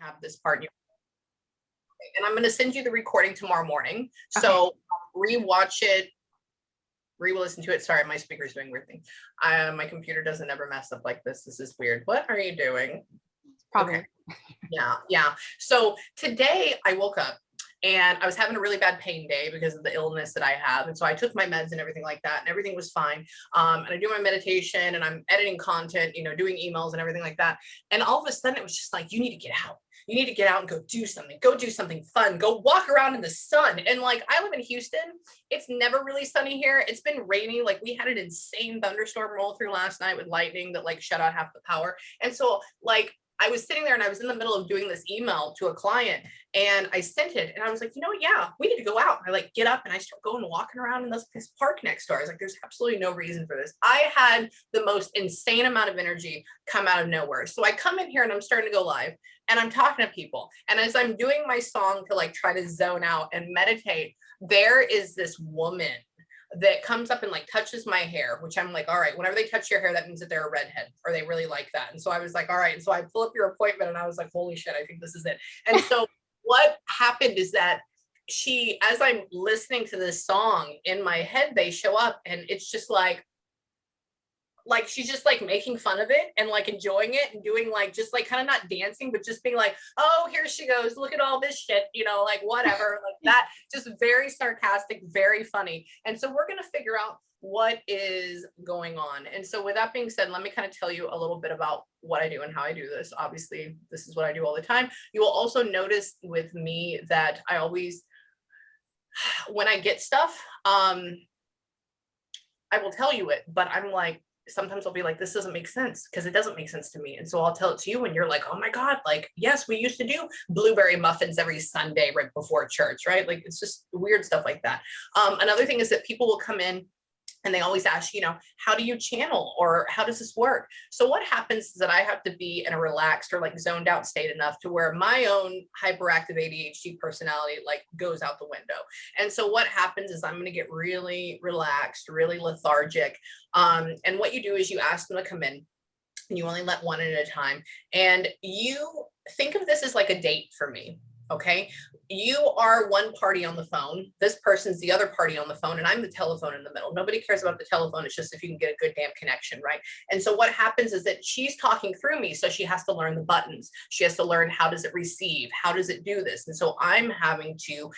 have this part. And I'm going to send you the recording tomorrow morning. Okay. So rewatch it, re-listen to it. Sorry, my speaker's doing weird things. My computer doesn't ever mess up like this. This is weird. What are you doing? Probably. Okay. Yeah. So today I woke up and I was having a really bad pain day because of the illness that I have. And so I took my meds and everything like that, and everything was fine. And I do my meditation and I'm editing content, doing emails and everything like that. And all of a sudden it was just like, you need to get out. You need to get out and go do something fun, go walk around in the sun. And like, I live in Houston. It's never really sunny here. It's been rainy. Like we had an insane thunderstorm roll through last night with lightning that like shut out half the power. And so like, I was sitting there and I was in the middle of doing this email to a client and I sent it and I was like, yeah, we need to go out. I like get up and I start going walking around in this park next door. I was like, there's absolutely no reason for this. I had the most insane amount of energy come out of nowhere. So I come in here and I'm starting to go live and I'm talking to people. And as I'm doing my song to like try to zone out and meditate, there is this woman that comes up and like touches my hair, which I'm like, all right, whenever they touch your hair, that means that they're a redhead or they really like that. And so I was like, all right. And so I pull up your appointment and I was like, holy shit, I think this is it. And so what happened is that as I'm listening to this song in my head, they show up and it's just like she's just like making fun of it and like enjoying it and doing like, just like kind of not dancing, but just being like, oh, here she goes. Look at all this shit, like whatever, like that, just very sarcastic, very funny. And so we're going to figure out what is going on. And so with that being said, let me kind of tell you a little bit about what I do and how I do this. Obviously, this is what I do all the time. You will also notice with me that I always, when I get stuff, I will tell you it, but I'm like, sometimes I'll be like, this doesn't make sense because it doesn't make sense to me. And so I'll tell it to you and you're like, oh my God, like, yes, we used to do blueberry muffins every Sunday right before church, right? Like, it's just weird stuff like that. Another thing is that people will come in and they always ask, how do you channel or how does this work? So what happens is that I have to be in a relaxed or like zoned out state enough to where my own hyperactive ADHD personality like goes out the window. And so what happens is I'm going to get really relaxed, really lethargic. And what you do is you ask them to come in and you only let one at a time. And you think of this as like a date for me. Okay. You are one party on the phone. This person's the other party on the phone. And I'm the telephone in the middle. Nobody cares about the telephone. It's just if you can get a good damn connection. Right. And so what happens is that she's talking through me. So she has to learn the buttons. She has to learn how does it receive? How does it do this? And so I'm having to,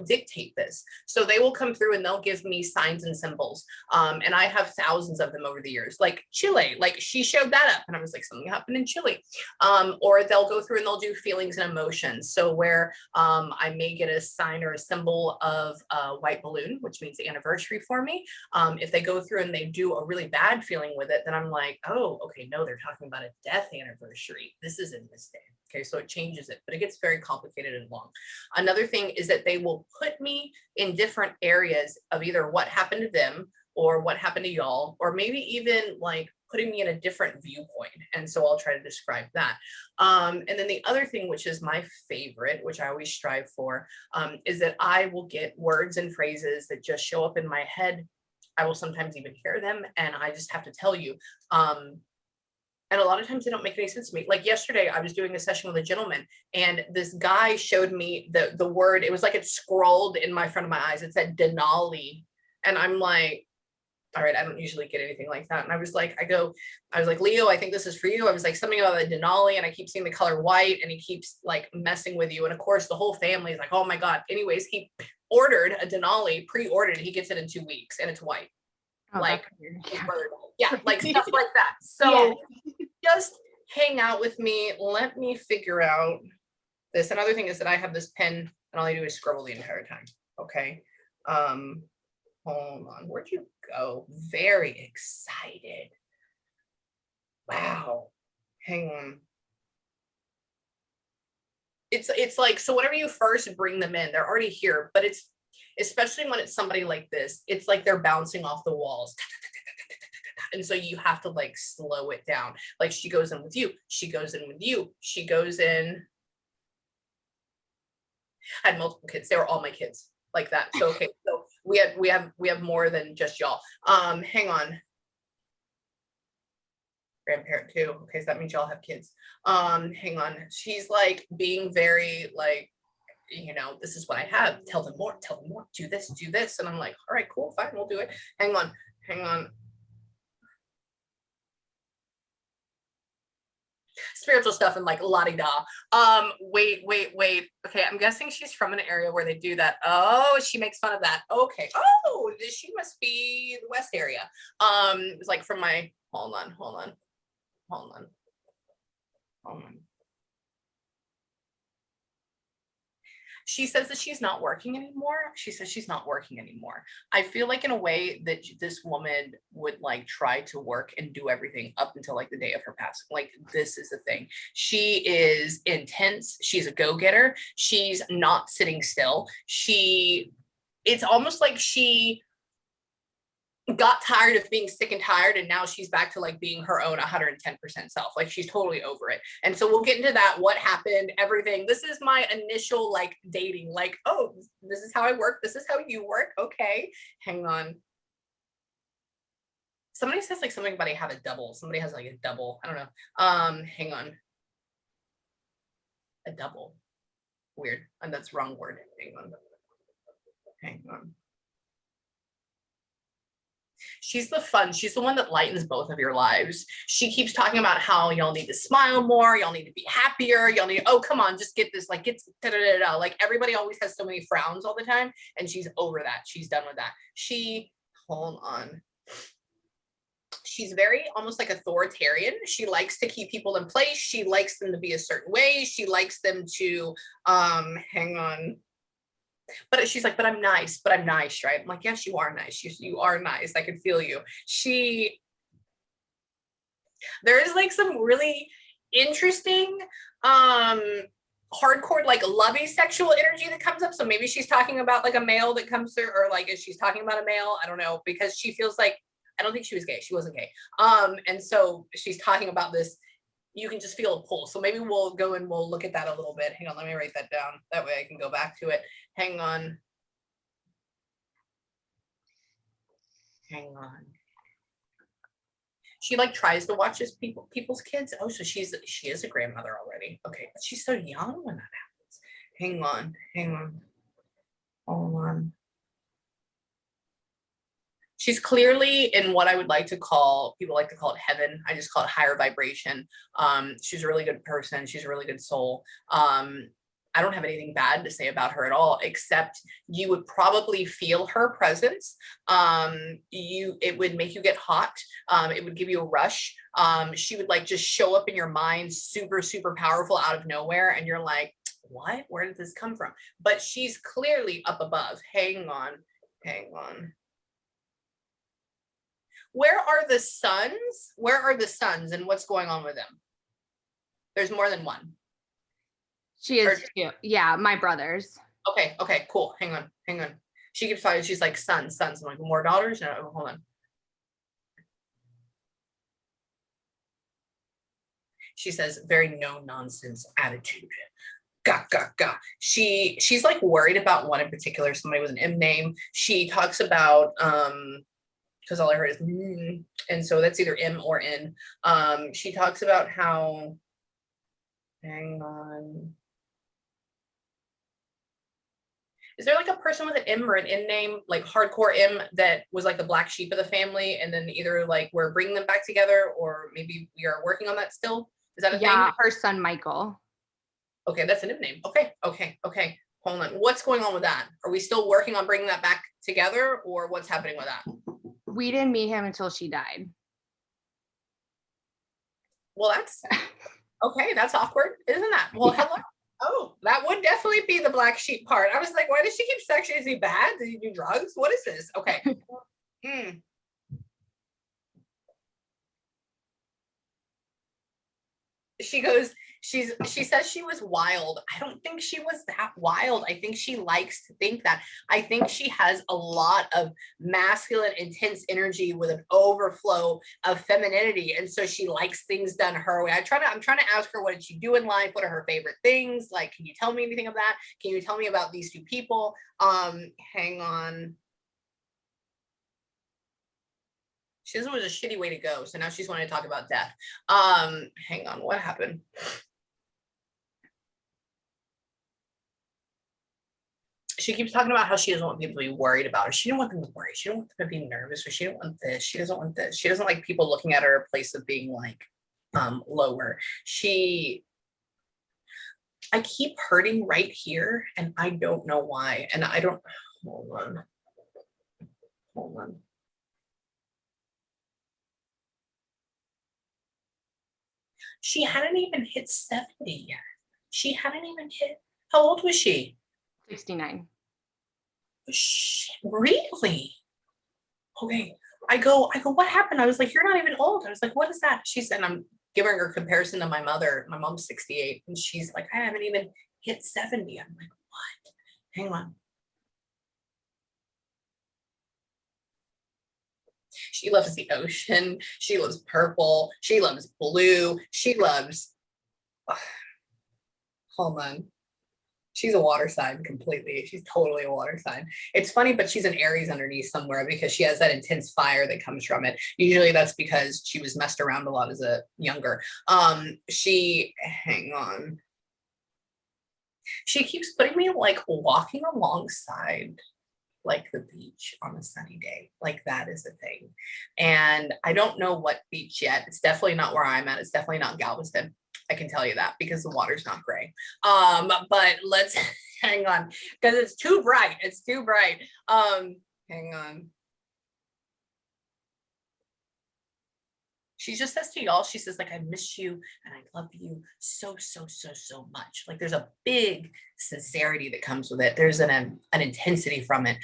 dictate this. So they will come through and they'll give me signs and symbols. And I have thousands of them over the years, like Chile, like she showed that up and I was like, something happened in Chile. Or they'll go through and they'll do feelings and emotions. So where I may get a sign or a symbol of a white balloon, which means anniversary for me. If they go through and they do a really bad feeling with it, then I'm like, oh, okay, no, they're talking about a death anniversary. This isn't this day. Okay, so it changes it, but it gets very complicated and long. Another thing is that they will put me in different areas of either what happened to them or what happened to y'all, or maybe even like putting me in a different viewpoint. And so I'll try to describe that. And then the other thing, which is my favorite, which I always strive for, is that I will get words and phrases that just show up in my head. I will sometimes even hear them and I just have to tell you. And a lot of times they don't make any sense to me. Like yesterday, I was doing a session with a gentleman and this guy showed me the word. It was like it scrolled in my front of my eyes. It said Denali. And I'm like, all right, I don't usually get anything like that. And I was like, Leo, I think this is for you. I was like, something about the Denali and I keep seeing the color white and he keeps like messing with you. And of course the whole family is like, oh my God. Anyways, he ordered a Denali, pre-ordered, he gets it in 2 weeks and it's white. Oh, like, yeah, like stuff like that. So just hang out with me. Let me figure out this. Another thing is that I have this pen and all I do is scribble the entire time. Okay. Hold on, where'd you go? Very excited. Wow. Hang on. It's like, so whenever you first bring them in, they're already here, but it's, especially when it's somebody like this, it's like they're bouncing off the walls. And so you have to like slow it down. Like she goes in with you, she goes in with you, she goes in. I had multiple kids. They were all my kids like that. So, okay. So we have more than just y'all. Hang on. grandparent too. Okay, so that means y'all have kids. Hang on. She's like being very like, you know, this is what I have. Tell them more. Tell them more. Do this. Do this. And I'm like, all right, cool, fine, we'll do it. Hang on. Hang on. Spiritual stuff and like la-di-da. Wait. Okay, I'm guessing she's from an area where they do that. Oh, she makes fun of that. Okay. Oh, she must be the West area. It's like from my, hold on. She says that she's not working anymore. She says she's not working anymore. I feel like in a way that this woman would like try to work and do everything up until like the day of her passing. Like this is the thing. She is intense. She's a go-getter. She's not sitting still. It's almost like she got tired of being sick and tired, and now she's back to like being her own 110% self. Like she's totally over it. And so we'll get into that, what happened, everything. This is my initial like dating, like, oh, this is how I work, this is how you work. Okay, hang on. Somebody says like something about I have a double. Somebody has like a double. I don't know. Hang on. A double. Weird. And that's wrong word. Hang on. She's the one that lightens both of your lives. She keeps talking about how y'all need to smile more, y'all need to be happier, y'all need, oh, come on, just get this, like, get da-da-da-da. Like everybody always has so many frowns all the time, and she's over that. She's done with that. Hold on. She's very almost like authoritarian. She likes to keep people in place. She likes them to be a certain way. She likes them to, hang on. But she's like, but I'm nice, right? I'm like, yes, you are nice. You are nice. I can feel you. There is like some really interesting, hardcore, like lovey sexual energy that comes up. So maybe she's talking about like a male that comes through, or like, is she's talking about a male? I don't know, because she feels like, I don't think she was gay. She wasn't gay. And so she's talking about this. You can just feel a pull. So maybe we'll go and we'll look at that a little bit. Hang on, let me write that down. That way I can go back to it. Hang on. She like tries to watch people's kids. Oh, so she is a grandmother already. Okay, but she's so young when that happens. Hang on. Hold on. She's clearly in what I would like to call, people like to call it heaven. I just call it higher vibration. She's a really good person. She's a really good soul. I don't have anything bad to say about her at all, except you would probably feel her presence. It would make you get hot. It would give you a rush. She would like just show up in your mind, super, super powerful out of nowhere. And you're like, what? Where did this come from? But she's clearly up above. Hang on. Where are the sons and what's going on with them? There's more than one. She is two. Yeah, my brothers. Okay, cool. Hang on. She keeps talking, she's like, sons. I'm like, more daughters? No, hold on. She says, very no nonsense attitude. Ga. She's like worried about one in particular, somebody with an M name. She talks about, because all I heard is and so that's either M or N. She talks about how, hang on. Is there like a person with an M or an N name, like hardcore M, that was like the black sheep of the family, and then either like we're bringing them back together, or maybe we are working on that still? Is that a thing? Yeah, her son Michael. Okay, that's an M name. Okay. Hold on. What's going on with that? Are we still working on bringing that back together, or what's happening with that? We didn't meet him until she died. Well, that's okay. That's awkward, isn't that? Well, yeah. Hello. Oh, that would definitely be the black sheep part. I was like, why does she keep sexually? Is he bad? Did he do drugs? What is this? Okay. She goes, she says she was wild. I don't think she was that wild. I think she likes to think that. I think she has a lot of masculine, intense energy with an overflow of femininity. And so she likes things done her way. I'm trying to ask her, what did she do in life? What are her favorite things? Like, can you tell me anything of that? Can you tell me about these two people? Hang on. She says it was a shitty way to go. So now she's wanting to talk about death. Hang on, what happened? She keeps talking about how she doesn't want people to be worried about her. She didn't want them to worry. She didn't want them to be nervous, or she didn't want this. She doesn't want this. She doesn't like people looking at her a place of being like lower. I keep hurting right here, and I don't know why. And I don't, hold on. She hadn't even hit 70 yet. She hadn't even hit, how old was she? 69. Really? Okay. I go, what happened? I was like, you're not even old. I was like, what is that? She said, I'm giving her comparison to my mother. My mom's 68. And she's like, I haven't even hit 70. I'm like, what? Hang on. She loves the ocean. She loves purple. She loves blue. She loves, hold on. She's a water sign completely. She's totally a water sign. It's funny, but she's an Aries underneath somewhere because she has that intense fire that comes from it. Usually that's because she was messed around a lot as a younger. Hang on. She keeps putting me like walking alongside like the beach on a sunny day. Like that is a thing. And I don't know what beach yet. It's definitely not where I'm at. It's definitely not Galveston. I can tell you that because the water's not gray. But let's hang on because it's too bright. It's too bright. Hang on. She just says to y'all, she says like, I miss you and I love you so, so, so, so much. Like there's a big sincerity that comes with it. There's an intensity from it.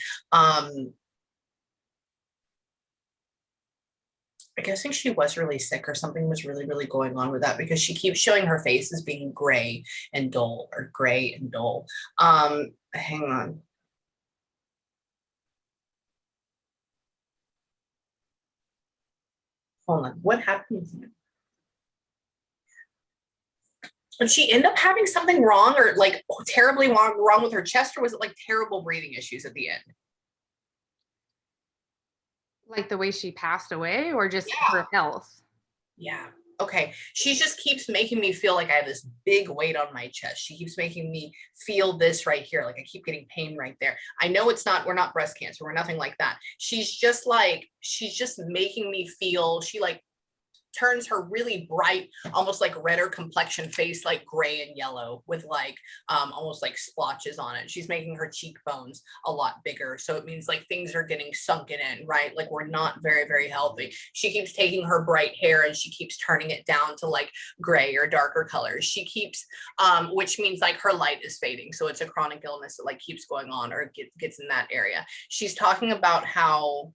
I guess she was really sick or something was really, really going on with that because she keeps showing her face as being gray and dull or gray and dull. Hang on. Hold on. What happened? Did she end up having something wrong or like terribly wrong with her chest, or was it like terrible breathing issues at the end? Like the way she passed away, or just her health? Yeah. Okay. She just keeps making me feel like I have this big weight on my chest. She keeps making me feel this right here. Like I keep getting pain right there. I know we're not breast cancer. We're nothing like that. She's just making me feel, she like turns her really bright, almost like redder complexion face, like gray and yellow with like almost like splotches on it. She's making her cheekbones a lot bigger. So it means like things are getting sunken in, right? Like we're not very, very healthy. She keeps taking her bright hair and she keeps turning it down to like gray or darker colors. She keeps, which means like her light is fading. So it's a chronic illness that like keeps going on or gets in that area. She's talking about how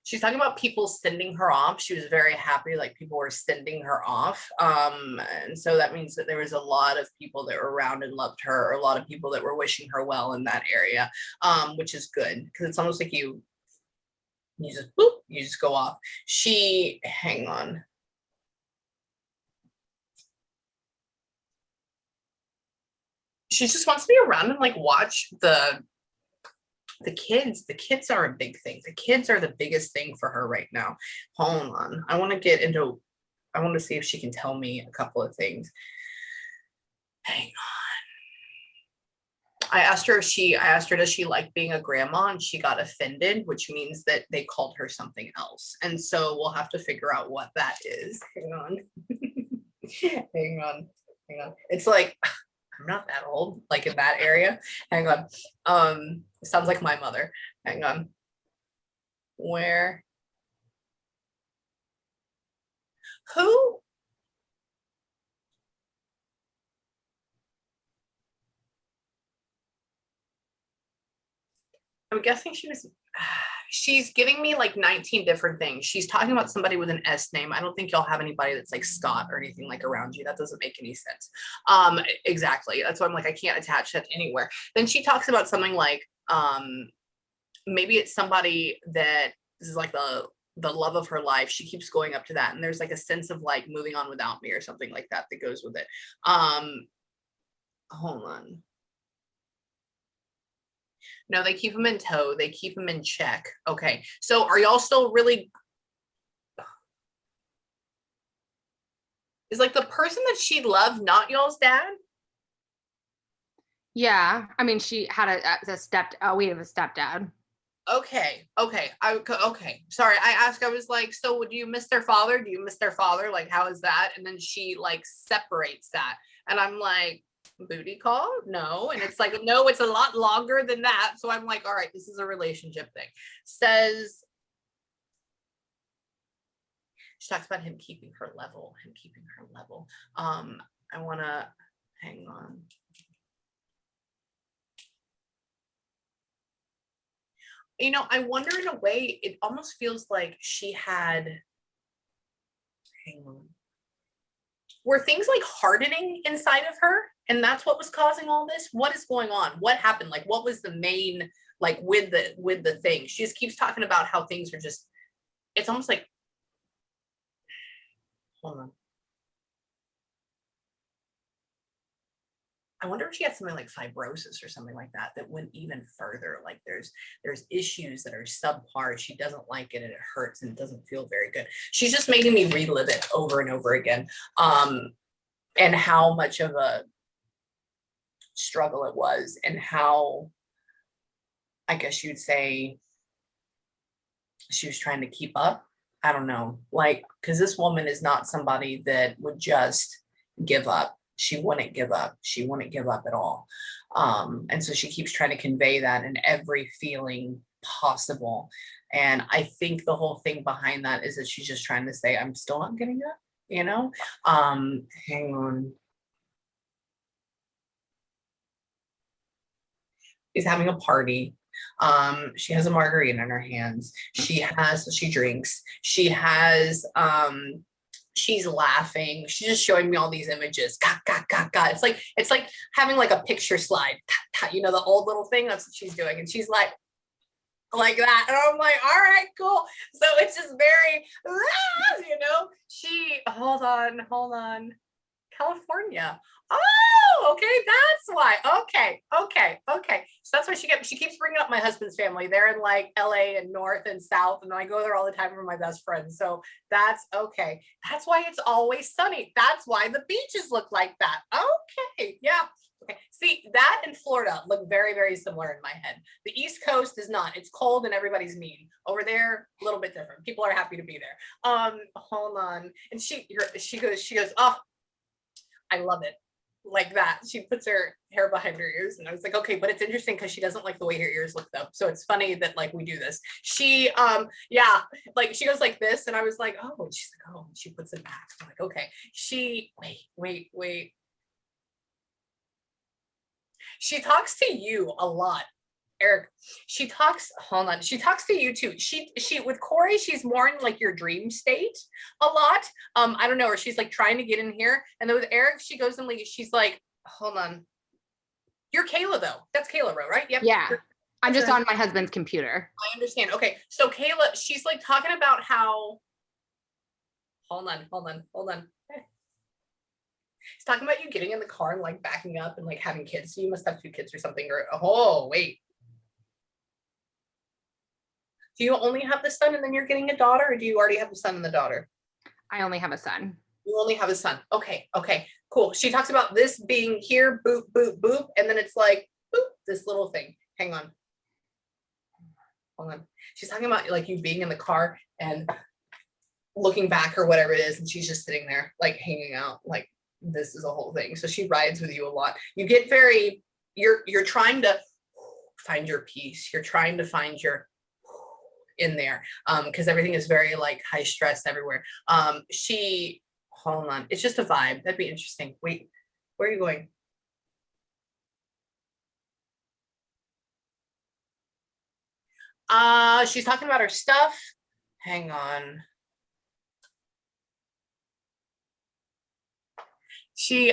she's talking about people sending her off. She was very happy, like people were sending her off. And so that means that there was a lot of people that were around and loved her, or a lot of people that were wishing her well in that area, which is good because it's almost like you just boop, you just go off. Hang on. She just wants to be around and like watch the kids are a big thing. The kids are the biggest thing for her right now. Hold on. I want to see if she can tell me a couple of things. Hang on. I asked her, does she like being a grandma? And she got offended, which means that they called her something else. And so we'll have to figure out what that is. Hang on. Hang on. It's like, I'm not that old, like in that area. Hang on. Sounds like my mother. Hang on. Where? Who? I'm guessing she's giving me like 19 different things. She's talking about somebody with an S name. I don't think y'all have anybody that's like Scott or anything like around you. That doesn't make any sense. Exactly. That's why I'm like, I can't attach that anywhere. Then she talks about something like, maybe it's somebody that is like the love of her life. She keeps going up to that. And there's like a sense of like moving on without me or something like that that goes with it. Hold on. No, they keep him in tow. They keep him in check. Okay. So are y'all still really, is like the person that she loved not y'all's dad? Yeah. I mean, she had we have a stepdad. Okay. Okay. Sorry. I asked, I was like, so do you miss their father? Do you miss their father? Like, how is that? And then she like separates that. And I'm like, booty call? No. And it's like, no, it's a lot longer than that. So I'm like, all right, this is a relationship thing. Says, she talks about him keeping her level. I want to, hang on. You know, I wonder in a way, it almost feels like she had, hang on. Were things like hardening inside of her? And that's what was causing all this? What is going on? What happened? Like, what was the main, like with the thing? She just keeps talking about how things are just, it's almost like, hold on. I wonder if she had something like fibrosis or something like that that went even further. Like there's issues that are subpar. She doesn't like it and it hurts and it doesn't feel very good. She's just making me relive it over and over again. And how much of a struggle it was and how, I guess you'd say, she was trying to keep up. I don't know, like, because this woman is not somebody that would just give up. She wouldn't give up. She wouldn't give up at all. And so she keeps trying to convey that in every feeling possible. And I think the whole thing behind that is that she's just trying to say, I'm still not giving up, you know? Hang on. She's having a party. She has a margarita in her hands. She drinks. She has, she's laughing. She's just showing me all these images. God. It's like having like a picture slide, you know, the old little thing. That's what she's doing. And she's like that. And I'm like, all right, cool. So it's just very, you know, hold on. California. Oh, okay, that's why. Okay. So that's why she keeps bringing up my husband's family. They're in like LA and North and South, and I go there all the time for my best friends. So that's okay. That's why it's always sunny. That's why the beaches look like that. Okay, yeah. Okay. See, that and Florida look very, very similar in my head. The East Coast is not. It's cold and everybody's mean. Over there, a little bit different. People are happy to be there. Hold on. And she goes, oh, I love it. Like that. She puts her hair behind her ears. And I was like, okay, but it's interesting because she doesn't like the way her ears look though. So it's funny that like we do this. She yeah, like she goes like this. And I was like, oh, and she's like, oh, and she puts it back. I'm like, okay. She wait. She talks to you a lot, Eric. She talks to you too. She with Corey, she's more in like your dream state a lot. I don't know, or she's like trying to get in here. And then with Eric, she goes and like she's like, hold on. You're Kayla though. That's Kayla, right? Yep. Yeah. I'm just on my husband's computer. I understand. Okay. So Kayla, she's like talking about how, hold on. She's talking about you getting in the car and like backing up and like having kids. So you must have 2 kids or something. Or oh wait. Do you only have the son and then you're getting a daughter, or do you already have the son and the daughter? I only have a son. You only have a son. Okay, cool. She talks about this being here, boop, and then it's like, boop, this little thing. Hang on. Hold on. She's talking about like you being in the car and looking back or whatever it is, and she's just sitting there like hanging out. Like this is a whole thing. So she rides with you a lot. You get very, you're trying to find your peace. You're trying to find your in there because everything is very like high stress everywhere. Hold on, it's just a vibe. That'd be interesting. Wait, where are you going? She's talking about her stuff. Hang on. She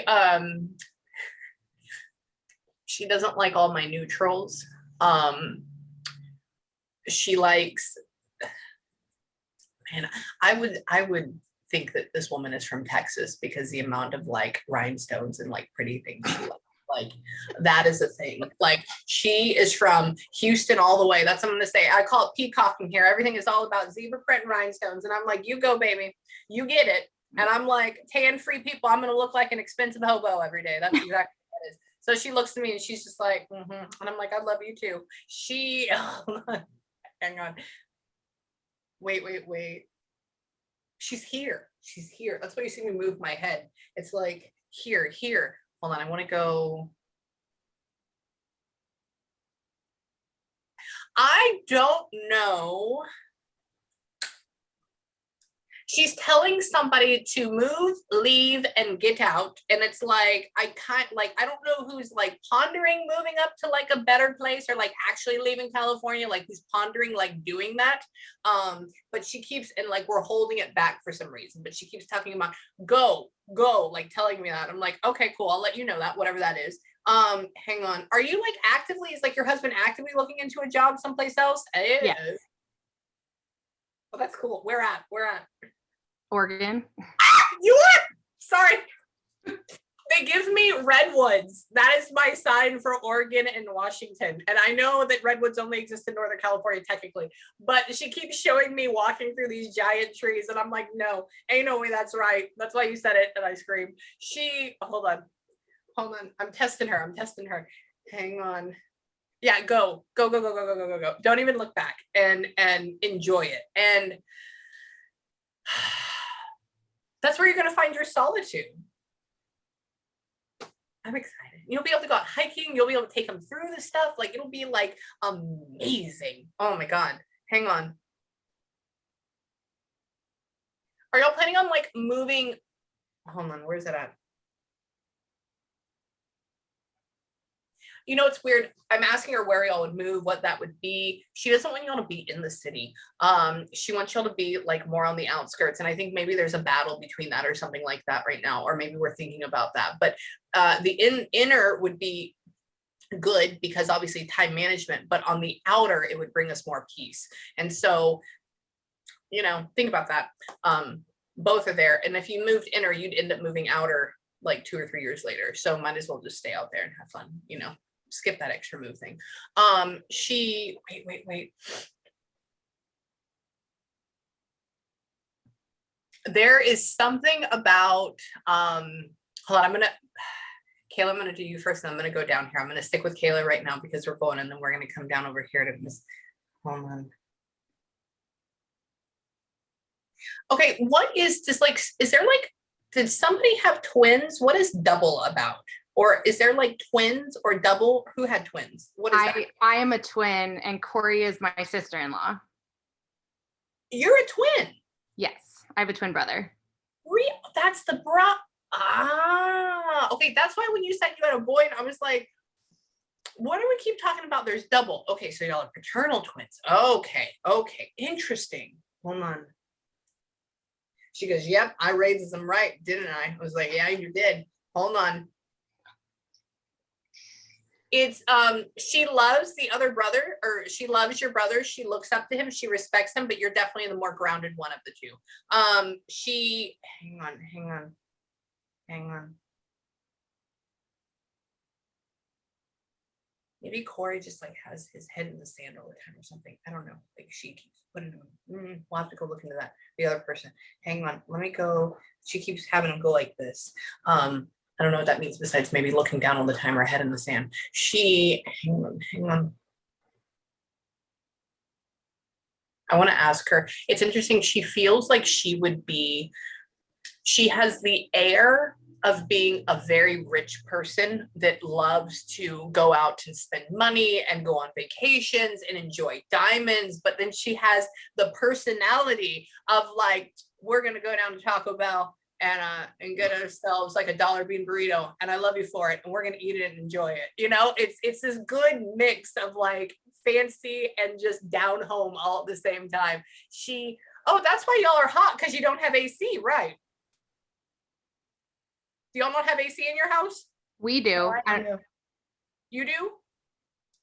doesn't like all my neutrals. She likes, man, I would think that this woman is from Texas because the amount of like rhinestones and like pretty things she likes. Like that is a thing. Like she is from Houston all the way. That's what I'm gonna say. I call it peacocking here. Everything is all about zebra print and rhinestones. And I'm like, you go, baby. You get it. And I'm like, tan free people, I'm gonna look like an expensive hobo every day. That's exactly what it is. So she looks at me and she's just like, and I'm like, I love you too. She hang on. Wait. She's here. She's here. That's why you see me move my head. It's like here. Hold on, I want to go. I don't know. She's telling somebody to move, leave, and get out. And it's like, I don't know who's like pondering moving up to like a better place or like actually leaving California, like who's pondering like doing that. But she keeps, and like we're holding it back for some reason, but she keeps talking about go, like telling me that. I'm like, okay, cool. I'll let you know that, whatever that is. Hang on. Are you like actively, is like your husband actively looking into a job someplace else? Yes. Oh, that's cool. Where at? Oregon. You are? Sorry. They give me redwoods. That is my sign for Oregon and Washington. And I know that redwoods only exist in Northern California technically, but she keeps showing me walking through these giant trees. And I'm like, no, ain't no way that's right. That's why you said it. And I screamed. Hold on. I'm testing her. Hang on. Yeah, go. Don't even look back and enjoy it. And that's where you're going to find your solitude. I'm excited. You'll be able to go out hiking. You'll be able to take them through the stuff. Like it'll be like amazing. Oh my God. Hang on. Are y'all planning on like moving? Hold on. Where's it at? You know, it's weird. I'm asking her where y'all would move, what that would be. She doesn't want y'all to be in the city. She wants y'all to be like more on the outskirts. And I think maybe there's a battle between that or something like that right now, or maybe we're thinking about that. But the inner would be good because obviously time management, but on the outer, it would bring us more peace. And so, you know, think about that. Both are there. And if you moved inner, you'd end up moving outer like 2 or 3 years later. So might as well just stay out there and have fun, you know. Skip that extra move thing. Wait. There is something about, hold on, Kayla, I'm gonna do you first and I'm gonna go down here. I'm gonna stick with Kayla right now because we're going and then we're gonna come down over here to miss, hold on. Okay, what is this like, is there like, did somebody have twins? What is double about? Or is there like twins or double? Who had twins? What is that? I am a twin and Corey is my sister-in-law. You're a twin? Yes, I have a twin brother. That's the bro. Okay. That's why when you said you had a boy, and I was like, what do we keep talking about? There's double. Okay, so y'all are paternal twins. Okay, interesting. Hold on. She goes, yep, I raised them right, didn't I? I was like, yeah, you did. Hold on. It's she loves the other brother, or she loves your brother. She looks up to him, she respects him, but you're definitely the more grounded one of the two. She hang on. Maybe Corey just like has his head in the sand all the time or something. I don't know. Like she keeps putting him. We'll have to go look into that. The other person. Hang on. Let me go. She keeps having him go like this. I don't know what that means besides maybe looking down all the time, her head in the sand. Hang on. I want to ask her. It's interesting. She feels like she has the air of being a very rich person that loves to go out and spend money and go on vacations and enjoy diamonds. But then she has the personality of like, we're going to go down to Taco Bell and get ourselves like a $1 bean burrito, and I love you for it, and we're gonna eat it and enjoy it. You know, it's this good mix of like fancy and just down home all at the same time. That's why y'all are hot, because you don't have AC, right? Do y'all not have AC in your house? We do. You do?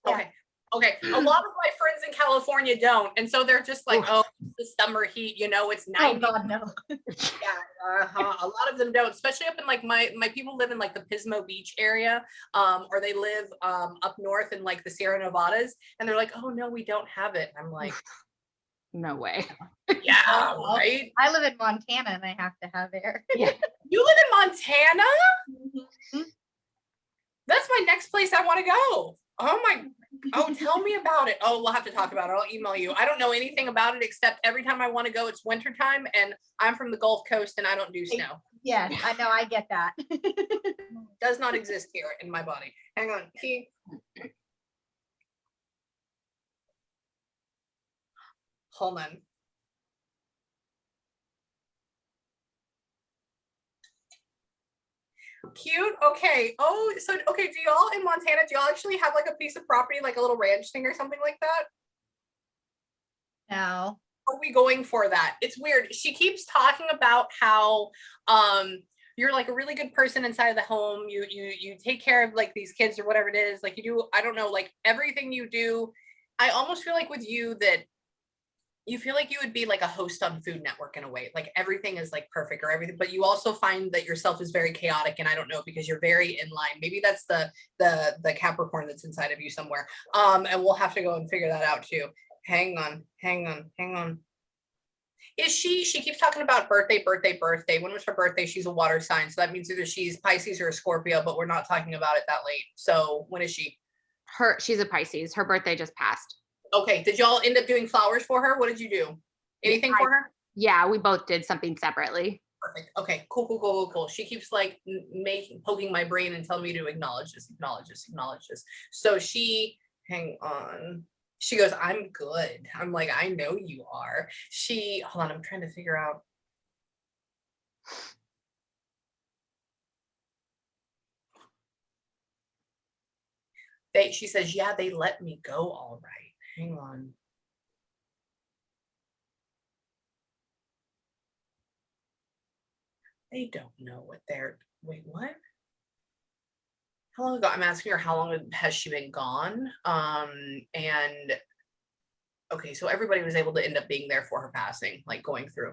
Yeah. Okay. Okay, a lot of my friends in California don't, and so they're just like, "Oh, the summer heat, it's 90." Oh God, no. Yeah, a lot of them don't, especially up in like my people live in like the Pismo Beach area, or they live up north in like the Sierra Nevadas, and they're like, "Oh no, we don't have it." And I'm like, No way. "Yeah, right." I live in Montana and I have to have air. Yeah. You live in Montana? Mhm. That's my next place I want to go. Oh, tell me about it. Oh, we'll have to talk about it. I'll email you. I don't know anything about it except every time I want to go, it's wintertime, and I'm from the Gulf Coast and I don't do snow. Yes, I know, I get that. Does not exist here in my body. Hang on. Hold on. Cute. Okay. Oh, so okay. Do y'all in Montana? Do y'all actually have like a piece of property, like a little ranch thing or something like that? No. Are we going for that? It's weird. She keeps talking about how you're like a really good person inside of the home. You take care of like these kids or whatever it is. Like you do, I don't know, like everything you do. I almost feel like with you that you feel like you would be like a host on Food Network in a way. Like everything is like perfect or everything, but you also find that yourself is very chaotic, and I don't know, because you're very in line. Maybe that's the Capricorn that's inside of you somewhere. And we'll have to go and figure that out too. Hang on. Is she keeps talking about birthday. When was her birthday? She's a water sign, so that means either she's Pisces or a Scorpio, but we're not talking about it that late. So when is she? She's a Pisces. Her birthday just passed. Okay, did y'all end up doing flowers for her? What did you do? Anything for her? Yeah, we both did something separately. Perfect. Okay, cool. She keeps like poking my brain and telling me to acknowledge this. So hang on. She goes, "I'm good." I'm like, "I know you are." Hold on, I'm trying to figure out. She says, "Yeah, they let me go all right." Hang on. They don't know what wait, what? How long ago? I'm asking her how long has she been gone? And okay, so everybody was able to end up being there for her passing, like going through.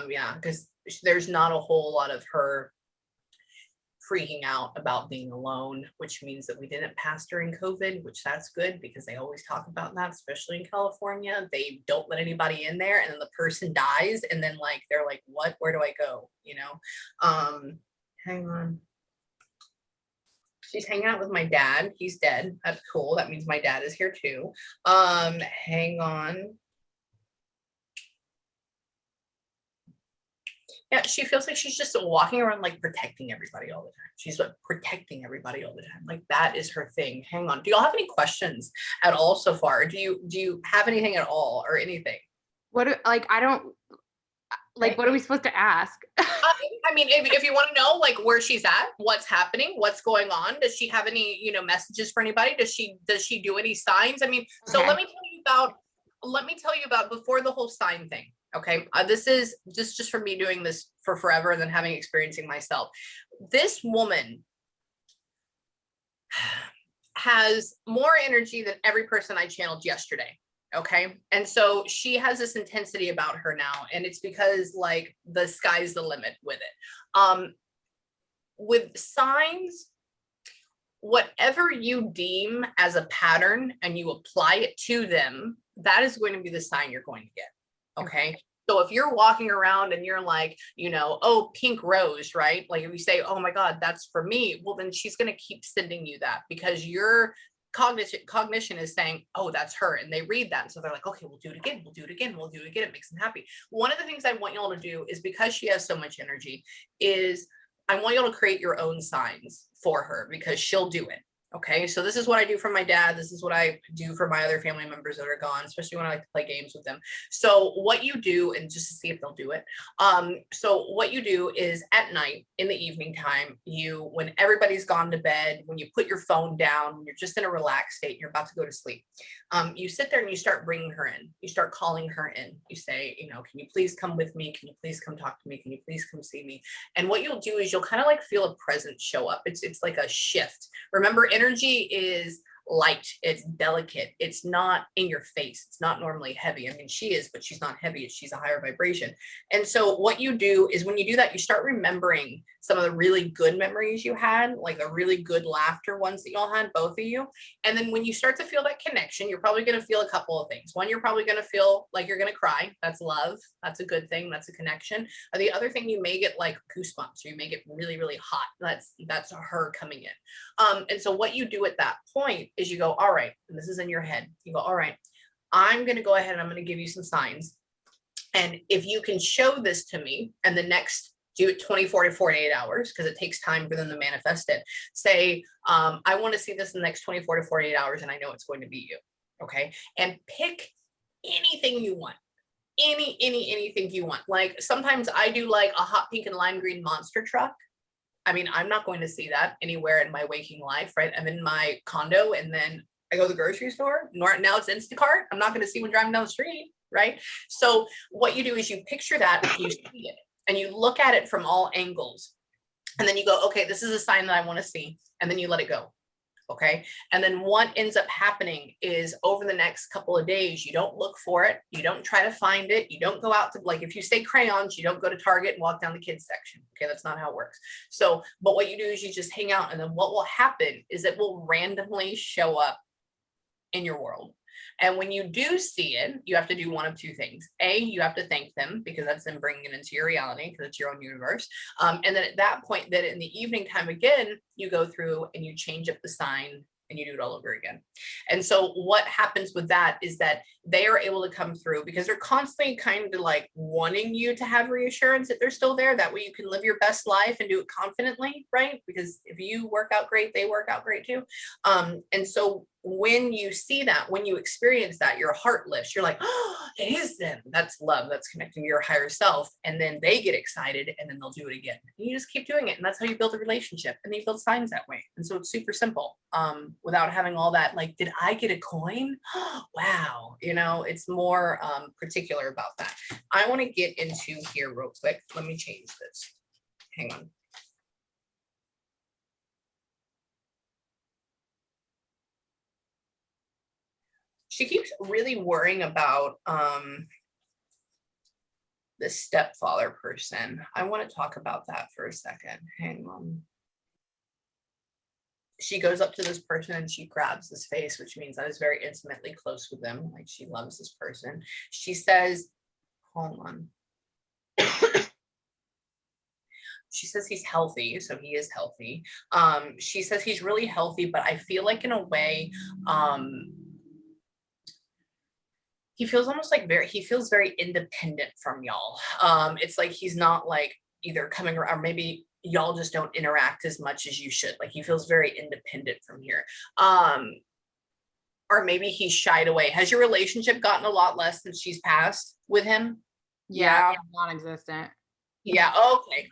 Yeah, because there's not a whole lot of her freaking out about being alone, which means that we didn't pass during COVID, which that's good, because they always talk about that, especially in California. They don't let anybody in there, and then the person dies, and then like they're like, "What? Where do I go?" Hang on. She's hanging out with my dad. He's dead. That's cool. That means my dad is here too. Hang on. Yeah, she feels like she's just walking around like protecting everybody all the time. She's like protecting everybody all the time. Like that is her thing. Hang on. Do y'all have any questions at all so far? Do you have anything at all or anything? I don't like, what are we supposed to ask? I mean, if you want to know like where she's at, what's happening, what's going on, does she have any, messages for anybody? Does she do any signs? I mean, so Okay. let me tell you about before the whole sign thing. Okay. This is just for me doing this for forever and then experiencing myself. This woman has more energy than every person I channeled yesterday. Okay. And so she has this intensity about her now. And it's because like the sky's the limit with it. With signs, whatever you deem as a pattern and you apply it to them, that is going to be the sign you're going to get. Okay. So if you're walking around and you're like, oh, pink rose, right? Like if you say, "Oh my God, that's for me," well, then she's going to keep sending you that because your cognition is saying, "Oh, that's her." And they read that. And so they're like, "Okay, we'll do it again. We'll do it again. We'll do it again." It makes them happy. One of the things I want y'all to do is, because she has so much energy, is I want y'all to create your own signs for her because she'll do it. Okay, so this is what I do for my dad. This is what I do for my other family members that are gone, especially when I like to play games with them. So what you do, and just to see if they'll do it. So what you do is at night in the evening time, when everybody's gone to bed, when you put your phone down, when you're just in a relaxed state, you're about to go to sleep. You sit there and you start bringing her in. You start calling her in. You say, "Can you please come with me? Can you please come talk to me? Can you please come see me?" And what you'll do is you'll kind of like feel a presence show up. It's like a shift. Remember, energy is light, it's delicate, it's not in your face, it's not normally heavy. I mean, she is, but she's not heavy, she's a higher vibration. And so what you do is when you do that, you start remembering some of the really good memories you had, like the really good laughter ones that y'all had, both of you. And then when you start to feel that connection, you're probably going to feel a couple of things. One, you're probably going to feel like you're going to cry. That's love. That's a good thing. That's a connection. The other thing, you may get like goosebumps, or you may get really, really hot. That's her coming in. And so what you do at that point is you go, all right, and this is in your head. You go, all right, I'm going to go ahead and I'm going to give you some signs. And if you can show this to me, and the next, do it 24 to 48 hours, because it takes time for them to manifest it. Say, I want to see this in the next 24 to 48 hours, and I know it's going to be you. Okay. And pick anything you want. Anything you want. Like sometimes I do like a hot pink and lime green monster truck. I mean, I'm not going to see that anywhere in my waking life, right? I'm in my condo, and then I go to the grocery store. Now it's Instacart. I'm not going to see one driving down the street, right? So what you do is you picture that, you see it, and you look at it from all angles. And then you go, okay, this is a sign that I want to see. And then you let it go. Okay. And then what ends up happening is over the next couple of days, you don't look for it. You don't try to find it. You don't go out to, like, if you say crayons, you don't go to Target and walk down the kids section. Okay. That's not how it works. So, but what you do is you just hang out, and then what will happen is it will randomly show up in your world. And when you do see it, you have to do one of two things. A, you have to thank them, because that's them bringing it into your reality, because it's your own universe. And then at that point, then in the evening time again, you go through and you change up the sign, and you do it all over again. And so what happens with that is that they are able to come through, because they're constantly kind of like wanting you to have reassurance that they're still there. That way you can live your best life and do it confidently, right? Because if you work out great, they work out great too. And so when you see that, when you experience that, your heart lifts. You're like, oh, it is them. That's love. That's connecting to your higher self. And then they get excited, and then they'll do it again. And you just keep doing it. And that's how you build a relationship. And you build signs that way. And so it's super simple, without having all that, like, did I get a coin? Wow. You know, it's more particular about that. I want to get into here real quick. Let me change this. Hang on. She keeps really worrying about the stepfather person. I want to talk about that for a second. Hang on. She goes up to this person and she grabs his face, which means I was very intimately close with them. Like, she loves this person. She says, hold on. She says he's healthy, so he is healthy. She says he's really healthy, but I feel like in a way, he feels almost like he feels very independent from y'all. It's like he's not like either coming around, or maybe y'all just don't interact as much as you should. Like, he feels very independent from here. Or maybe he's shied away. Has your relationship gotten a lot less since she's passed with him? Yeah. Non-existent. Yeah.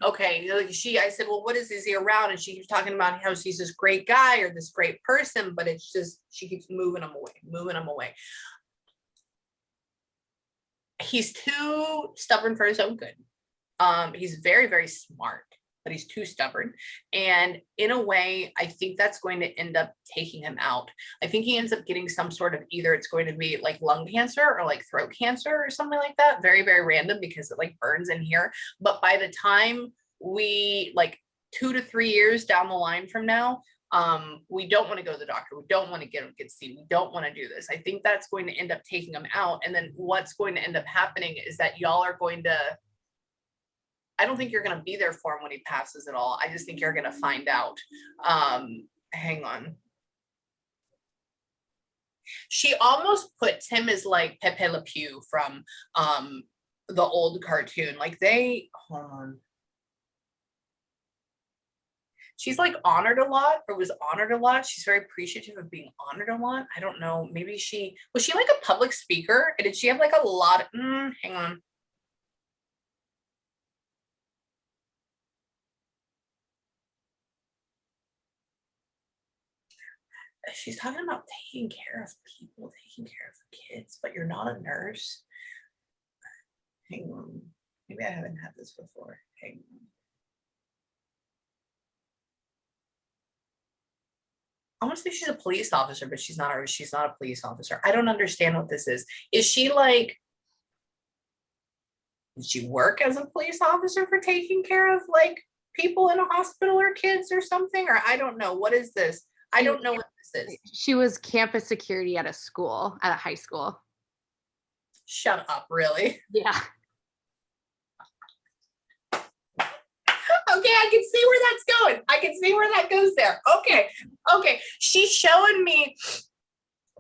Okay. I said, well, what is he around? And she keeps talking about how he's this great guy or this great person, but it's just, she keeps moving him away. He's too stubborn for his own good. He's very, very smart, but he's too stubborn. And in a way, I think that's going to end up taking him out. I think he ends up getting some sort of, either it's going to be like lung cancer or like throat cancer or something like that. Very, very random, because it like burns in here. But by the time we, like 2 to 3 years down the line from now, we don't want to go to the doctor. We don't want to get seen. We don't want to do this. I think that's going to end up taking him out. And then what's going to end up happening is that y'all are going to, I don't think you're going to be there for him when he passes at all. I just think you're going to find out. Hang on. She almost puts him as like Pepe Le Pew from the old cartoon. Like, hold on. She's like honored a lot, or was honored a lot. She's very appreciative of being honored a lot. I don't know. Maybe was she like a public speaker? And did she have like a lot of, hang on. She's talking about taking care of people, taking care of kids, but you're not a nurse. Hang on. Maybe I haven't had this before. Hang on. I want to say she's a police officer, but she's not a police officer. I don't understand what this is. Is she like, did she work as a police officer for taking care of like people in a hospital or kids or something? Or I don't know. What is this? I don't know what this is. She was campus security at a school, at a high school. Shut up, really? Yeah. Okay, I can see where that's going. I can see where that goes there. Okay. She's showing me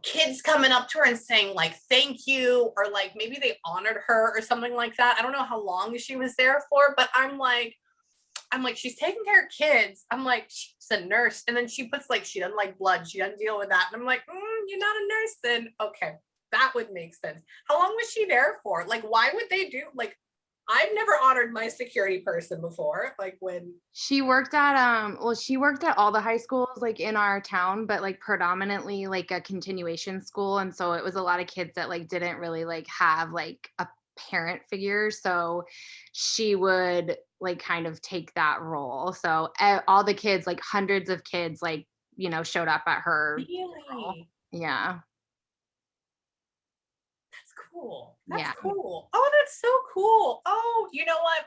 kids coming up to her and saying like, thank you, or like maybe they honored her or something like that. I don't know how long she was there for, but I'm like, she's taking care of kids. I'm like, she's a nurse. And then she puts like, she doesn't like blood. She doesn't deal with that. And I'm like, you're not a nurse then. Okay, that would make sense. How long was she there for? Like, why would they do, like, I've never honored my security person before. Like when she worked at she worked at all the high schools like in our town, but like predominantly like a continuation school. And so it was a lot of kids that like didn't really like have like a parent figure. So she would like kind of take that role. So all the kids, like hundreds of kids, like, you know, showed up at her. really? Yeah. Cool. That's yeah. cool. Oh, that's so cool. Oh, you know what?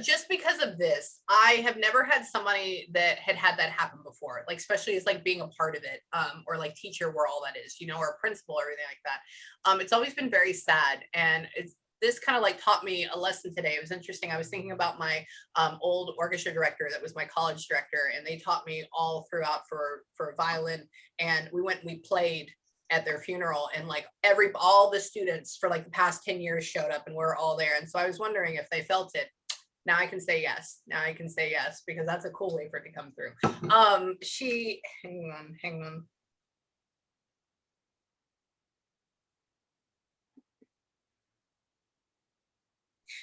Just because of this, I have never had somebody that had that happen before, like especially as like being a part of it, or like teacher where all that is, you know, or principal or everything like that. It's always been very sad, and this kind of like taught me a lesson today. It was interesting. I was thinking about my old orchestra director that was my college director, and they taught me all throughout for violin, and we played at their funeral, and like all the students for like the past 10 years showed up, and we're all there. And so I was wondering if they felt it. Now I can say yes. Because that's a cool way for it to come through. Hang on.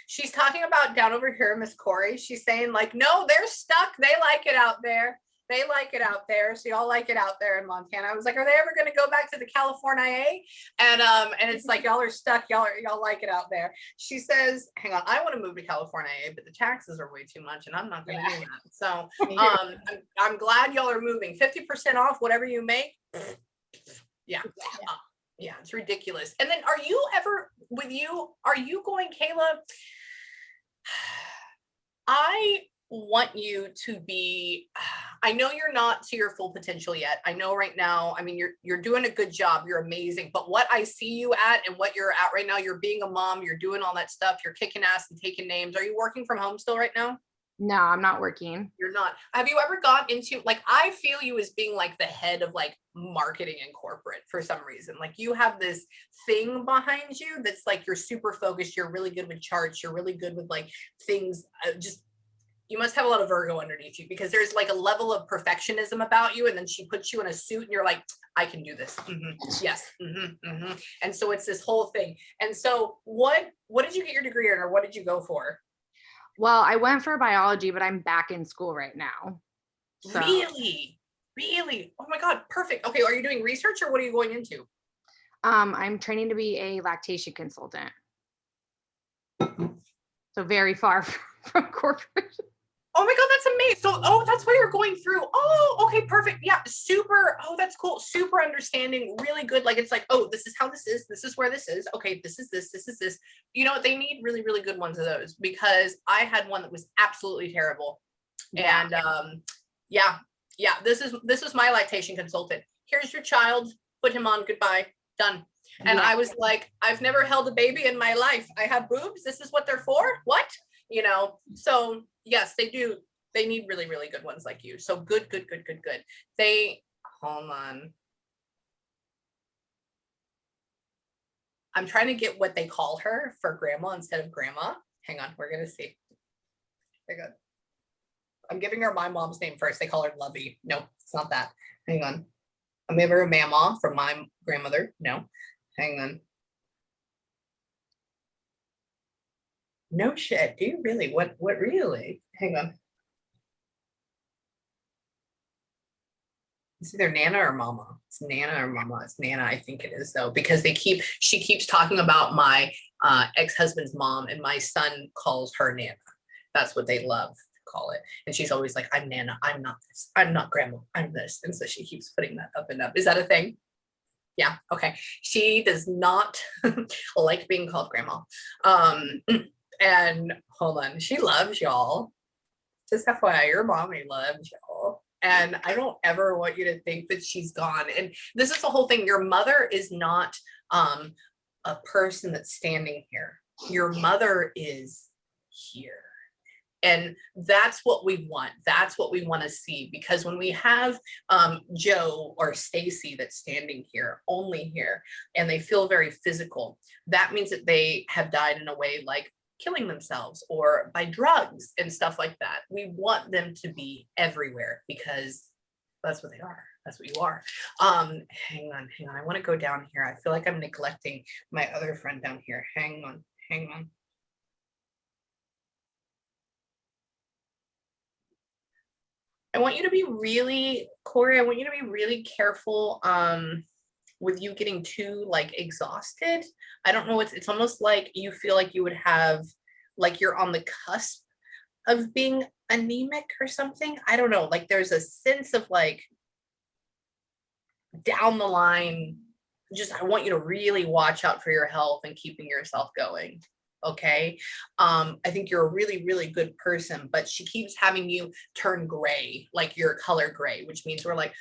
She's talking about down over here, Miss Corey. She's saying like, no, they're stuck. They like it out there. They like it out there. So y'all like it out there in Montana. I was like, are they ever going to go back to the California? And it's like, y'all are stuck. Y'all like it out there. She says, hang on, I want to move to California, but the taxes are way too much and I'm not going to do that. So I'm glad y'all are moving. 50% off whatever you make. Yeah, it's ridiculous. And then are you going, Kayla? I want you to be, I know you're not to your full potential yet. I know right now, I mean, you're doing a good job. You're amazing. But what I see you at and what you're at right now, you're being a mom, you're doing all that stuff. You're kicking ass and taking names. Are you working from home still right now? No, I'm not working. You're not. Have you ever got into, like, I feel you as being like the head of like marketing and corporate for some reason. Like you have this thing behind you that's like, you're super focused. You're really good with charts. You're really good with like things, you must have a lot of Virgo underneath you, because there's like a level of perfectionism about you. And then she puts you in a suit and you're like, I can do this. Yes. And so it's this whole thing. And so what did you get your degree in, or what did you go for? Well, I went for biology, but I'm back in school right now. So. Really? Oh my God. Perfect. Okay. Are you doing research, or what are you going into? I'm training to be a lactation consultant. So very far from corporate. Oh my God, that's amazing. So, that's what you're going through. Oh, okay, perfect. Yeah, super. Oh, that's cool. Super understanding. Really good. Like, it's like, oh, this is how this is. This is where this is. Okay, this is this. This is this. You know what? They need really, really good ones of those, because I had one that was absolutely terrible. Yeah. And this is my lactation consultant. Here's your child. Put him on. Goodbye. Done. And I was like, I've never held a baby in my life. I have boobs. This is what they're for. What? You know, so yes, they do. They need really, really good ones like you. So good. Hold on. I'm trying to get what they call her for grandma instead of grandma. Hang on, we're going to see. Hang on. I'm giving her my mom's name first. They call her Lovey. No, it's not that. Hang on. I'm giving her Mama from my grandmother. No, hang on. No shit. Do you really? What really? Hang on. It's either Nana or Mama. It's Nana or Mama. It's Nana, I think it is, though, because she keeps talking about my ex-husband's mom, and my son calls her Nana. That's what they love, call it. And she's always like, I'm Nana, I'm not this, I'm not grandma, I'm this. And so she keeps putting that up and up. Is that a thing? Yeah, okay. She does not like being called grandma. And hold on, she loves y'all. Just FYI, your mommy loves y'all. And I don't ever want you to think that she's gone. And this is the whole thing. Your mother is not a person that's standing here. Your mother is here. And that's what we want. That's what we want to see. Because when we have Joe or Stacy that's standing here, only here, and they feel very physical, that means that they have died in a way like killing themselves or by drugs and stuff like that. We want them to be everywhere because that's what they are. That's what you are. Hang on. I want to go down here. I feel like I'm neglecting my other friend down here. Hang on. I want you to be really, Corey, I want you to be really careful with you getting too like exhausted. I don't know, it's almost like you feel like you would have, like you're on the cusp of being anemic or something. I don't know, like there's a sense of like down the line, just I want you to really watch out for your health and keeping yourself going. Okay. I think you're a really, really good person, but she keeps having you turn gray, like your color gray, which means we're like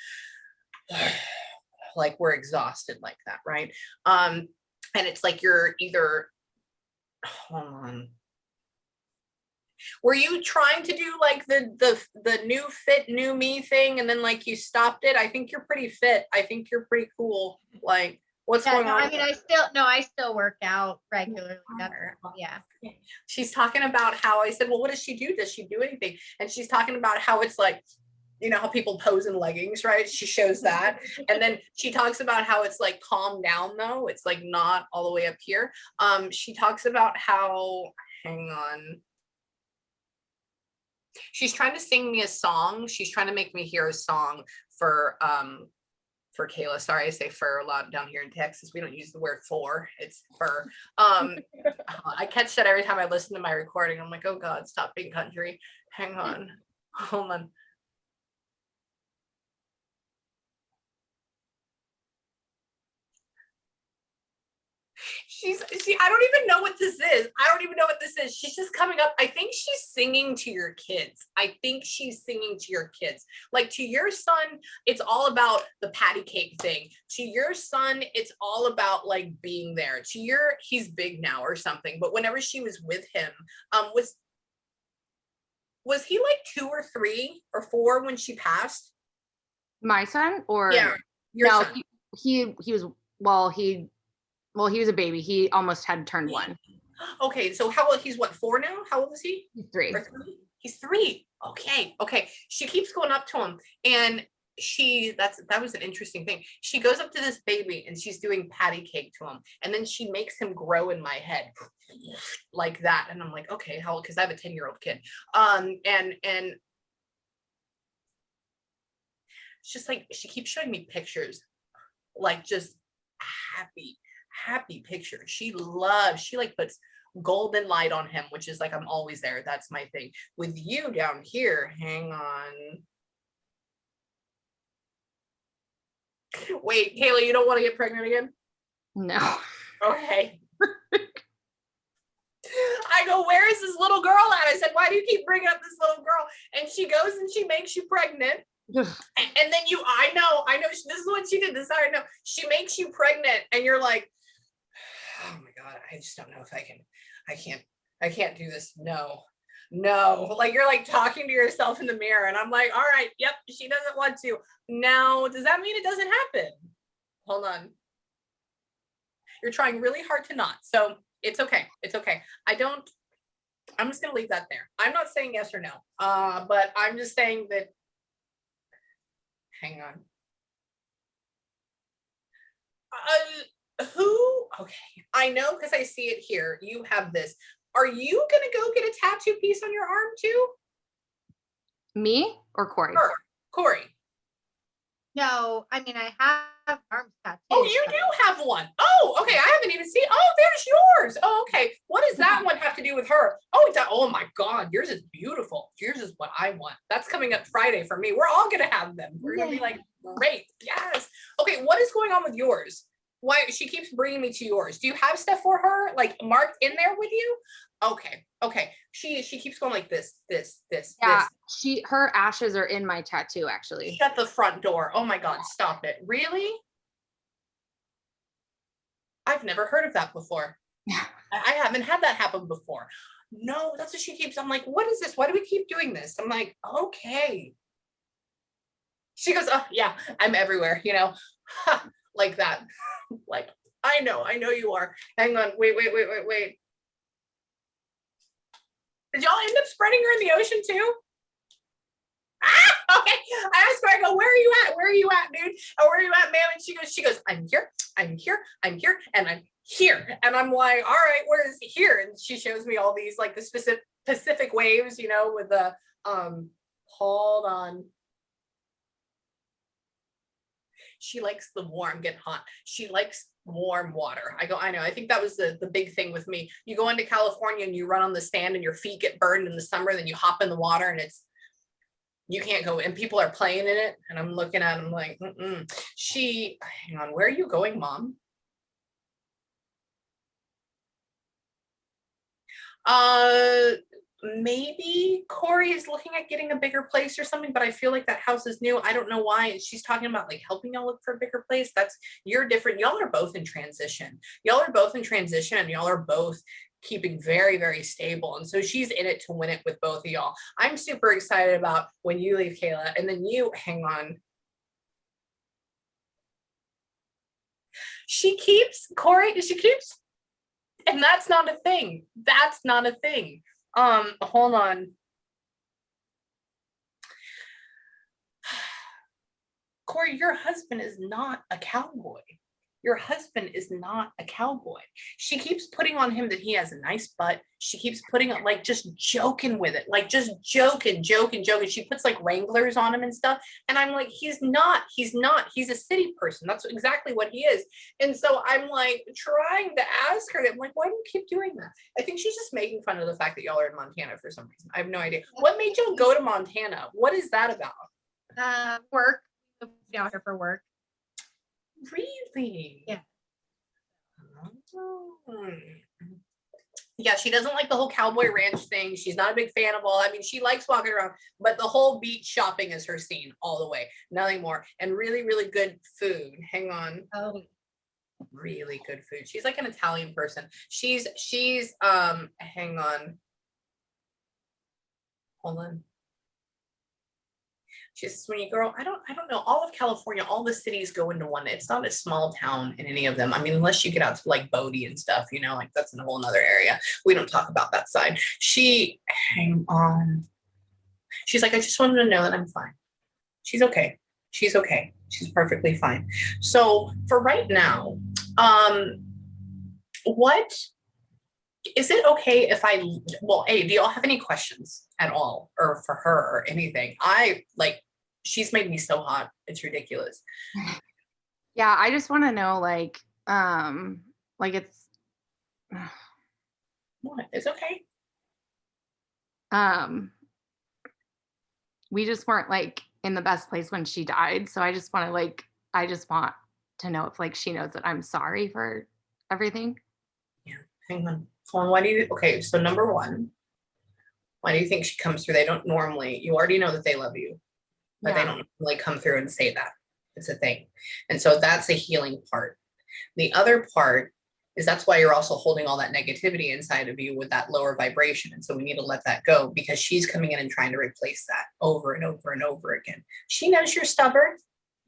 we're exhausted like that, right? And it's like you're either, hold on. Were you trying to do like the new fit, new me thing, and then like you stopped it? I think you're pretty fit. I think you're pretty cool. Like, what's going on? I mean, I still work out regularly. Yeah. She's talking about how I said, well, what does she do? Does she do anything? And she's talking about how it's like, you know, how people pose in leggings, right? She shows that. And then she talks about how it's like calm down though. It's like not all the way up here. She talks about how, hang on. She's trying to sing me a song. She's trying to make me hear a song for Kayla. Sorry, I say fur a lot down here in Texas. We don't use the word for, it's fur. I catch that every time I listen to my recording. I'm like, oh God, stop being country. Hang on, hold on. I don't even know what this is. I don't even know what this is. She's just coming up. I think she's singing to your kids. Like to your son, it's all about the patty cake thing. To your son, it's all about like being there. He's big now or something. But whenever she was with him, was he like 2 or 3 or 4 when she passed? My son, or yeah, your no, son. He was he was a baby. He almost had turned 1. Okay, so how old? He's what, 4 now? How old is he? He's 3. Or 3? He's 3. Okay. She keeps going up to him, and that was an interesting thing. She goes up to this baby and she's doing patty cake to him, and then she makes him grow in my head like that. And I'm like, okay, how old? Because I have a 10-year-old kid. And it's just like she keeps showing me pictures, like just happy pictures. She like puts golden light on him, which is like, I'm always there. That's my thing. With you down here, hang on. Wait, Kayla, you don't want to get pregnant again? No. Okay. I go, where is this little girl at? I said, why do you keep bringing up this little girl? And she goes and she makes you pregnant. And then I know, this is what she did. This is how I know. She makes you pregnant and you're like, oh my God, I just don't know if I can't do this. No. Like you're like talking to yourself in the mirror and I'm like, all right, yep, she doesn't want to. Now, does that mean it doesn't happen? Hold on. You're trying really hard to not. So it's okay. I'm just going to leave that there. I'm not saying yes or no, but I'm just saying that, hang on. Okay, I know because I see it here. You have this. Are you going to go get a tattoo piece on your arm too? Me or Corey? Corey. No, I mean, I have arm tattoos. Oh, you do have one. Oh, okay. I haven't even seen. Oh, there's yours. Oh, okay. What does that one have to do with her? Oh my God, yours is beautiful. Yours is what I want. That's coming up Friday for me. We're all gonna have them. We're gonna be like, great, yes. Okay, what is going on with yours? Why she keeps bringing me to yours? Do you have stuff for her like marked in there with you? Okay. She keeps going like this. Yeah, her ashes are in my tattoo actually. Shut the front door. Oh my God, stop it. Really? I've never heard of that before. I haven't had that happen before. No, that's what she keeps. I'm like, what is this? Why do we keep doing this? I'm like, okay. She goes, oh yeah, I'm everywhere, like that. Like, I know you are. Hang on, wait. Did y'all end up spreading her in the ocean too? Okay. I asked her, I go, where are you at, dude? Oh, where are you at, ma'am? And she goes, I'm here, and I'm here. And I'm like, all right, where is here? And she shows me all these like the specific waves, with the hold on. She likes the warm, get hot. She likes warm water. I go, I know. I think that was the big thing with me. You go into California and you run on the sand and your feet get burned in the summer, then you hop in the water and you can't go, and people are playing in it. And I'm looking at them like, hang on, where are you going, Mom? Maybe Corey is looking at getting a bigger place or something, but I feel like that house is new. I don't know why. And she's talking about like helping y'all look for a bigger place. You're different. Y'all are both in transition. And y'all are both keeping very, very stable. And so she's in it to win it with both of y'all. I'm super excited about when you leave, Kayla, and then you hang on. She keeps, and that's not a thing. Hold on. Corey, your husband is not a cowboy. She keeps putting on him that he has a nice butt. She keeps putting it like just joking with it, like just joking. She puts like Wranglers on him and stuff. And I'm like, he's not. He's a city person. That's exactly what he is. And so I'm like trying to ask her, I'm like, why do you keep doing that? I think she's just making fun of the fact that y'all are in Montana for some reason. I have no idea. What made y'all go to Montana? What is that about? Work. Out here for work. Really? Yeah. Yeah, she doesn't like the whole cowboy ranch thing. She's not a big fan of all. I mean, she likes walking around, but the whole beach shopping is her scene all the way. Nothing more. And really, really good food. Hang on. Oh. Really good food. She's like an Italian person. She's hang on. Hold on. She says, when you girl, I don't know, all of California, all the cities go into one. It's not a small town in any of them. I mean, unless you get out to like Bodie and stuff, like that's in a whole nother area. We don't talk about that side. Hang on. She's like, I just wanted to know that I'm fine. She's okay. She's perfectly fine. So for right now, what is it okay if do y'all have any questions at all or for her or anything? She's made me so hot. It's ridiculous. Yeah, I just want to know, it's what? It's okay. We just weren't in the best place when she died. So I just want to know if she knows that I'm sorry for everything. Yeah. Hang on. So number one, why do you think she comes through? They don't normally, you already know that they love you, but they don't normally come through and say that. It's a thing. And so that's a healing part. The other part is that's why you're also holding all that negativity inside of you with that lower vibration. And so we need to let that go because she's coming in and trying to replace that over and over and over again. She knows you're stubborn.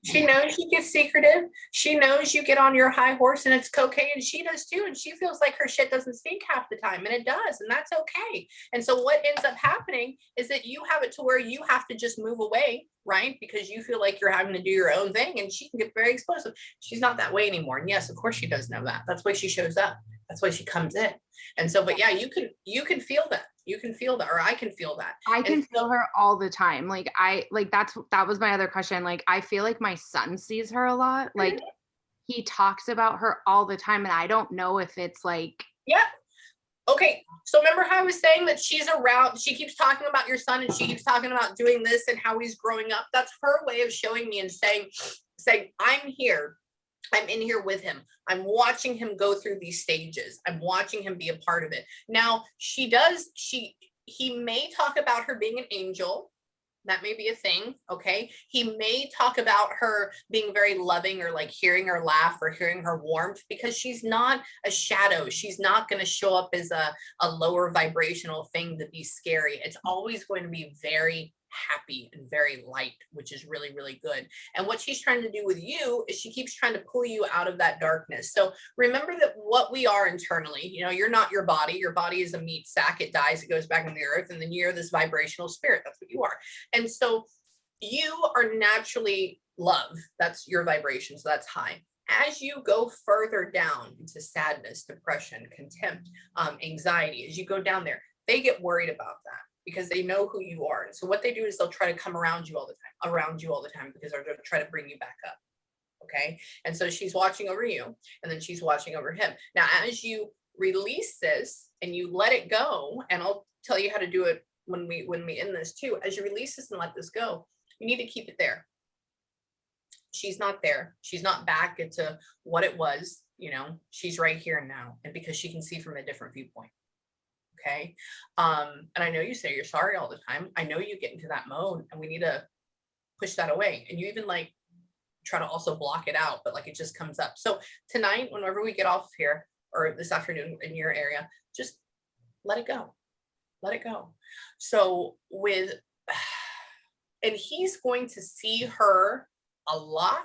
She knows you get secretive. She knows you get on your high horse and it's cocaine, and she does too. And she feels like her shit doesn't stink half the time, and it does, and that's okay. And so what ends up happening is that you have it to where you have to just move away, right? Because you feel like you're having to do your own thing, and she can get very explosive. She's not that way anymore. And yes, of course she does know that. That's why she shows up. That's why she comes in. And so, but yeah, you can feel that. You can feel that, or I can feel that. I can feel her all the time. That was my other question. I feel like my son sees her a lot. He talks about her all the time, and I don't know if it's yeah. Okay, so remember how I was saying that she's around, she keeps talking about your son and she keeps talking about doing this and how he's growing up. That's her way of showing me and saying, I'm here. I'm in here with him. I'm watching him go through these stages. I'm watching him be a part of it. Now, he may talk about her being an angel. That may be a thing. Okay. He may talk about her being very loving or like hearing her laugh or hearing her warmth, because she's not a shadow. She's not going to show up as a lower vibrational thing to be scary. It's always going to be very happy and very light, which is really, really good. And what she's trying to do with you is she keeps trying to pull you out of that darkness. So remember that what we are internally, you're not your body. Your body is a meat sack. It dies, it goes back in the earth, and then you're this vibrational spirit. That's what you are. And so you are naturally love. That's your vibration. So that's high. As you go further down into sadness, depression, contempt, anxiety, as you go down there, they get worried about that, because they know who you are. And so what they do is they'll try to come around you all the time, because they're going to try to bring you back up. Okay. And so she's watching over you, and then she's watching over him. Now, as you release this and you let it go, and I'll tell you how to do it when we end this too, as you release this and let this go, you need to keep it there. She's not there. She's not back into what it was, she's right here and now. And because she can see from a different viewpoint. Okay. And I know you say you're sorry all the time. I know you get into that mode, and we need to push that away. And you even like try to also block it out, but like it just comes up. So tonight, whenever we get off here, or this afternoon in your area, just let it go. Let it go. So and he's going to see her a lot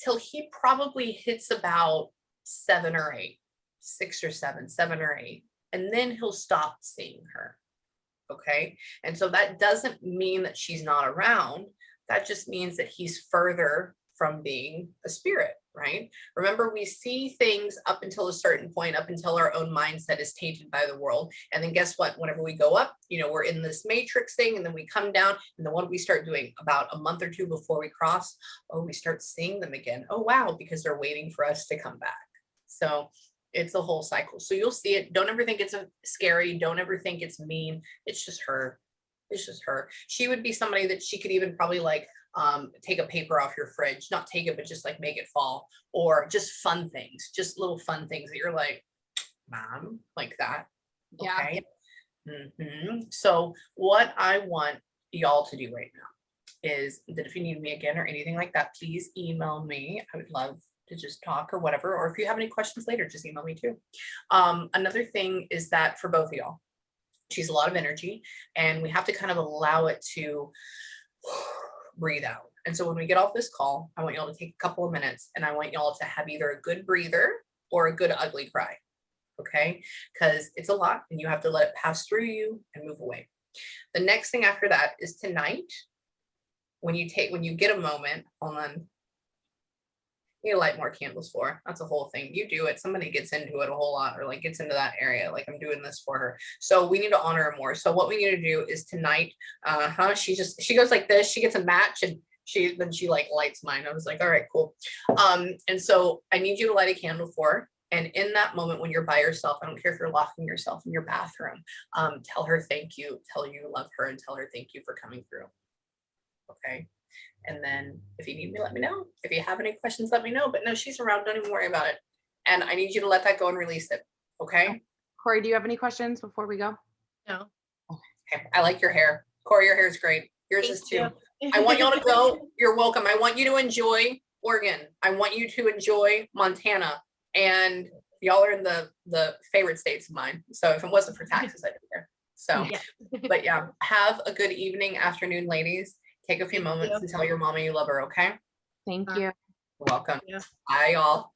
till he probably hits about 7 or 8. 6 or 7, 7 or 8, and then he'll stop seeing her. Okay. And so that doesn't mean that she's not around. That just means that he's further from being a spirit, right? Remember, we see things up until a certain point, up until our own mindset is tainted by the world. And then guess what? Whenever we go up, we're in this matrix thing, and then we come down, and then what do we start doing? About a month or two before we cross, we start seeing them again. Oh, wow, because they're waiting for us to come back. So it's a whole cycle. So you'll see it. Don't ever think it's scary. Don't ever think it's mean. It's just her. It's just her. She would be somebody that she could even probably like take a paper off your fridge, not take it, but just like make it fall, or just fun things, just little fun things that you're like, Mom, like that. Okay. Yeah. Mm-hmm. So what I want y'all to do right now is that if you need me again or anything like that, please email me. I would love to just talk or whatever. Or if you have any questions later, just email me too. Another thing is that for both of y'all, she's a lot of energy, and we have to kind of allow it to breathe out. And so when we get off this call, I want y'all to take a couple of minutes, and I want y'all to have either a good breather or a good ugly cry. Okay. Because it's a lot, and you have to let it pass through you and move away. The next thing after that is tonight, when you get a moment, hold on, you light more candles for. That's a whole thing. You do it. Somebody gets into it a whole lot, or like gets into that area. Like I'm doing this for her. So we need to honor her more. So what we need to do is tonight, she goes like this. She gets a match, and she like lights mine. I was like, all right, cool. And so I need you to light a candle for her. And in that moment, when you're by yourself, I don't care if you're locking yourself in your bathroom, tell her thank you, tell her you love her, and tell her thank you for coming through. Okay. And then if you need me, let me know. If you have any questions, let me know. But no, she's around. Don't even worry about it. And I need you to let that go and release it. Okay. Corey, do you have any questions before we go? No. Okay. I like your hair. Corey, your hair is great. Yours is too. I want y'all to go. You're welcome. I want you to enjoy Oregon. I want you to enjoy Montana. And y'all are in the favorite states of mine. So if it wasn't for taxes, I'd be there. So, but yeah, have a good evening, afternoon, ladies. Take a few moments and tell your mama you love her, okay? Thank you. You're welcome. Bye, y'all.